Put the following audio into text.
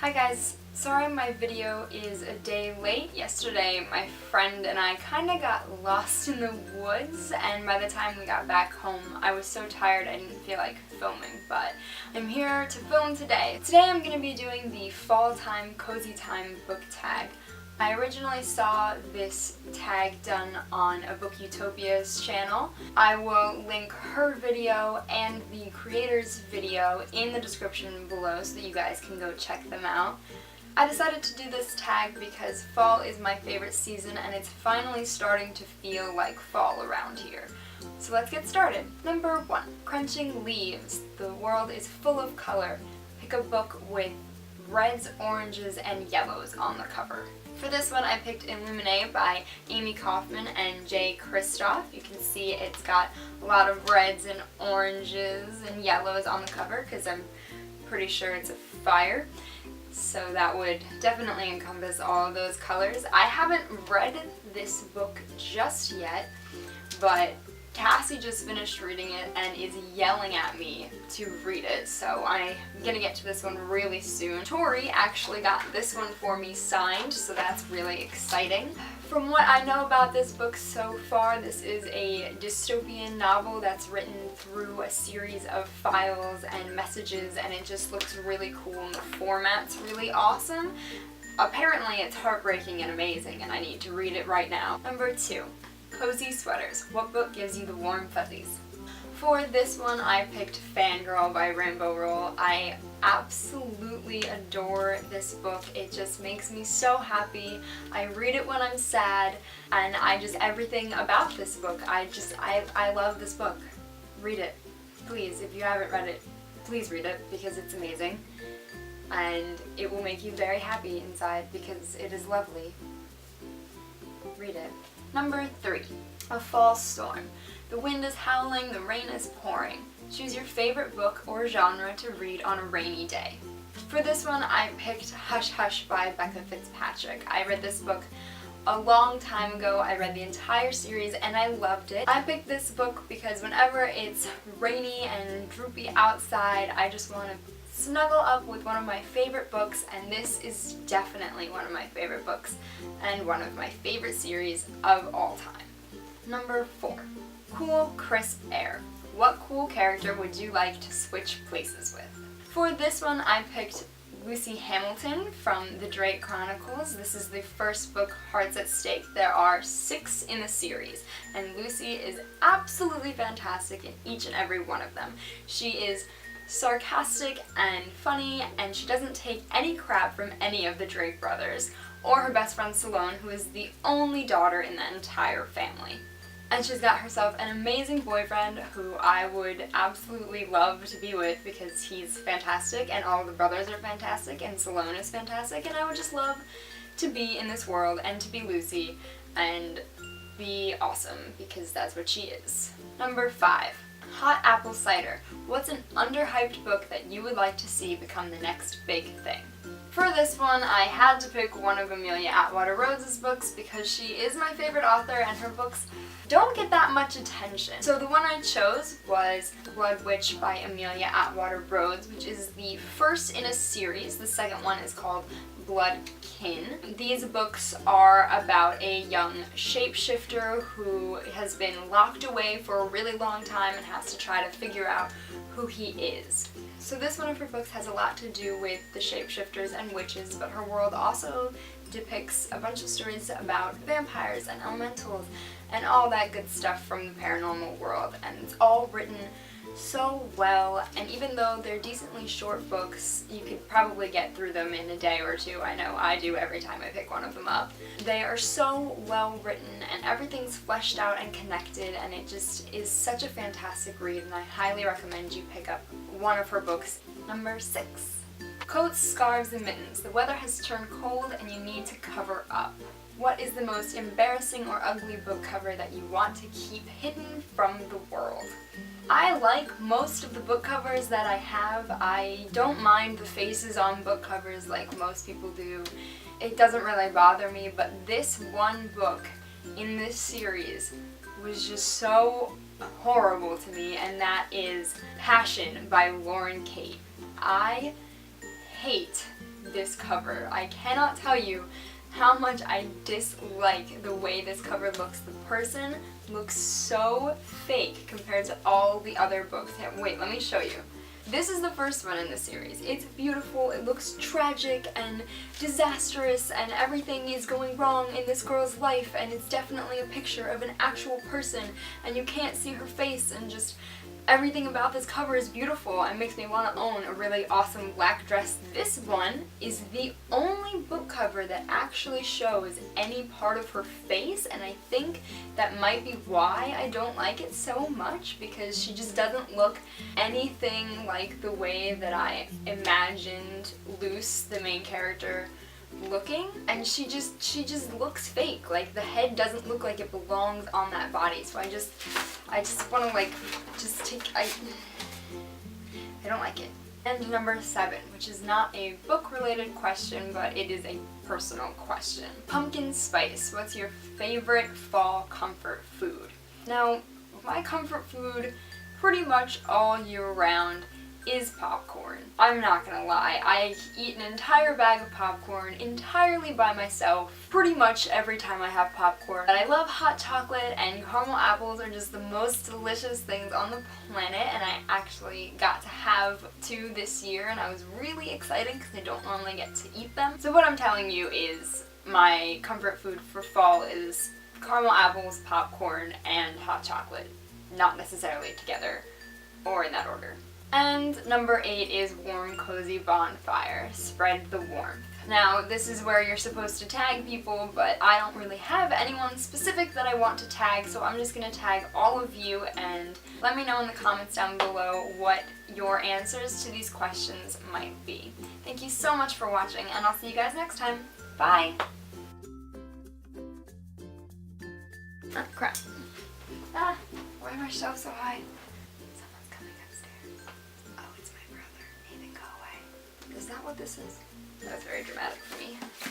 Hi guys, sorry my video is a day late. Yesterday my friend and I kinda got lost in the woods, and by the time we got back home I was so tired I didn't feel like filming, but I'm here to film today. Today I'm going to be doing the Fall Time Cozy Time book tag. I originally saw this tag done on abookutopya's channel. I will link her video and the creator's video in the description below so that you guys can go check them out. I decided to do this tag because fall is my favorite season and it's finally starting to feel like fall around here. So let's get started. Number 1. Crunching Leaves. The world is full of color. Pick a book with reds, oranges, and yellows on the cover. For this one I picked Illuminate by Amy Kaufman and Jay Kristoff. You can see it's got a lot of reds and oranges and yellows on the cover because I'm pretty sure it's a fire. So that would definitely encompass all of those colors. I haven't read this book just yet, but Cassie just finished reading it and is yelling at me to read it, so I'm gonna get to this one really soon. Tori actually got this one for me signed, so that's really exciting. From what I know about this book so far, this is a dystopian novel that's written through a series of files and messages, and it just looks really cool and the format's really awesome. Apparently it's heartbreaking and amazing, and I need to read it right now. Number 2. Cozy Sweaters. What book gives you the warm fuzzies? For this one I picked Fangirl by Rainbow Roll. I absolutely adore this book. It just makes me so happy. I read it when I'm sad, and everything about this book, I love this book. Read it. Please, if you haven't read it, please read it because it's amazing. And it will make you very happy inside because it is lovely. Read it. Number 3. A Fall Storm. The wind is howling, the rain is pouring. Choose your favorite book or genre to read on a rainy day. For this one I picked Hush Hush by Becca Fitzpatrick. I read this book a long time ago. I read the entire series and I loved it. I picked this book because whenever it's rainy and droopy outside, I just want to snuggle up with one of my favorite books, and this is definitely one of my favorite books and one of my favorite series of all time. Number 4. Cool, Crisp Air. What cool character would you like to switch places with? For this one I picked Lucy Hamilton from the Drake Chronicles. This is the first book, Hearts at Stake. There are 6 in the series, and Lucy is absolutely fantastic in each and every one of them. She is sarcastic and funny, and she doesn't take any crap from any of the Drake brothers, or her best friend Salome, who is the only daughter in the entire family. And she's got herself an amazing boyfriend who I would absolutely love to be with because he's fantastic and all the brothers are fantastic and Salome is fantastic, and I would just love to be in this world and to be Lucy and be awesome because that's what she is. Number 5. Hot Apple Cider. What's an underhyped book that you would like to see become the next big thing? For this one, I had to pick one of Amelia Atwater Rhodes' books because she is my favorite author and her books don't get that much attention. So the one I chose was The Blood Witch by Amelia Atwater Rhodes, which is the first in a series. The second one is called Bloodkin. These books are about a young shapeshifter who has been locked away for a really long time and has to try to figure out who he is. So this one of her books has a lot to do with the shapeshifters and witches, but her world also depicts a bunch of stories about vampires and elementals and all that good stuff from the paranormal world, and it's all written so well, and even though they're decently short books, you could probably get through them in a day or two. I know I do every time I pick one of them up. They are so well written and everything's fleshed out and connected, and it just is such a fantastic read, and I highly recommend you pick up one of her books. Number 6. Coats, Scarves, and Mittens. The weather has turned cold and you need to cover up. What is the most embarrassing or ugly book cover that you want to keep hidden from the world? I like most of the book covers that I have. I don't mind the faces on book covers like most people do. It doesn't really bother me, but this one book in this series was just so horrible to me, and that is Passion by Lauren Kate. I hate this cover. I cannot tell you how much I dislike the way this cover looks. The person looks so fake compared to all the other books. Wait, let me show you. This is the first one in the series. It's beautiful, it looks tragic and disastrous, and everything is going wrong in this girl's life, and it's definitely a picture of an actual person, and you can't see her face, and just everything about this cover is beautiful and makes me want to own a really awesome black dress. This one is the only book cover that actually shows any part of her face, and I think that might be why I don't like it so much, because she just doesn't look anything like the way that I imagined Luce, the main character, looking, and she just looks fake. Like, the head doesn't look like it belongs on that body, so I just want to like just take I don't like it. And number 7, which is not a book related question, but it is a personal question. Pumpkin spice, what's your favorite fall comfort food? Now, my comfort food pretty much all year round is popcorn. I'm not gonna lie, I eat an entire bag of popcorn entirely by myself pretty much every time I have popcorn. But I love hot chocolate, and caramel apples are just the most delicious things on the planet, and I actually got to have 2 this year, and I was really excited because I don't normally get to eat them. So what I'm telling you is my comfort food for fall is caramel apples, popcorn, and hot chocolate. Not necessarily together or in that order. And number 8 is warm, cozy bonfire. Spread the warmth. Now, this is where you're supposed to tag people, but I don't really have anyone specific that I want to tag, so I'm just going to tag all of you, and let me know in the comments down below what your answers to these questions might be. Thank you so much for watching, and I'll see you guys next time. Bye! Oh, crap. Ah, why are my shelves so high? Is that what this is? That was very dramatic for me.